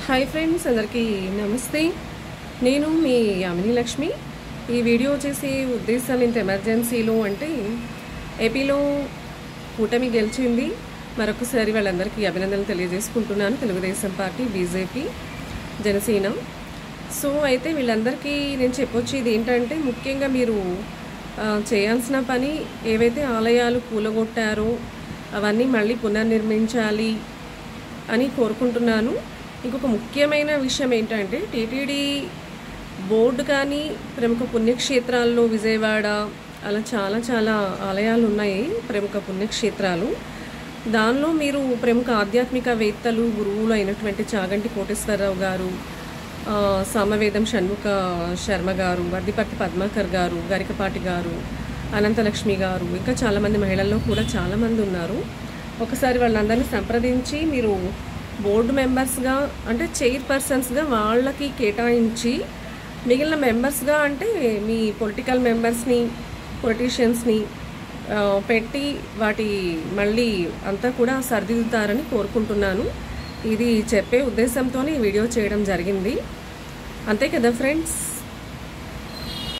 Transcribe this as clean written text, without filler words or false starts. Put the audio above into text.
Hi friends, అందరికీ నమస్తే. నేను మీ యామిని లక్ష్మి. ఈ వీడియో చేసే ఉద్దేశం ఇంత ఎమర్జెన్సీలో అంటే ఏపీలో కూటమి గెలిచింది. మరొకసారి వాళ్ళందరికీ అభినందనలు తెలియజేసుకుంటున్నాను. Telugu Desam party, BJP, Janasena. So అయితే వీళ్ళందరికీ నేను చెప్పొచ్చేది ఏంటంటే, ముఖ్యంగా మీరు చేయాల్సిన పని ఏవైతే ఆలయాలు కూలగొట్టారో అవన్నీ మళ్ళీ పునర్నిర్మించాలి అని కోరుకుంటున్నాను. ఇంకొక ముఖ్యమైన విషయం ఏంటంటే, టీటీడీ బోర్డు కానీ ప్రముఖ పుణ్యక్షేత్రాల్లో విజయవాడ అలా చాలా చాలా ఆలయాలు ఉన్నాయి, ప్రముఖ పుణ్యక్షేత్రాలు. దానిలో మీరు ప్రముఖ ఆధ్యాత్మికవేత్తలు, గురువులు అయినటువంటి చాగంటి కోటేశ్వరరావు గారు, సామవేదం షణ్ముఖ శర్మ గారు, వడ్డిపర్తి పద్మాకర్ గారు, గరికపాటి గారు, అనంతలక్ష్మి గారు, ఇంకా చాలామంది మహిళల్లో కూడా చాలామంది ఉన్నారు. ఒకసారి వాళ్ళందరినీ సంప్రదించి మీరు బోర్డు మెంబర్స్గా అంటే చైర్పర్సన్స్గా వాళ్ళకి కేటాయించి, మిగిలిన మెంబర్స్గా అంటే మీ పొలిటికల్ మెంబర్స్ని, పొలిటీషియన్స్ని పెట్టి వాటి మళ్ళీ అంతా కూడా సరిదిద్దుతారని కోరుకుంటున్నాను. ఇది చెప్పే ఉద్దేశంతోనే ఈ వీడియో చేయడం జరిగింది. అంతే కదా ఫ్రెండ్స్.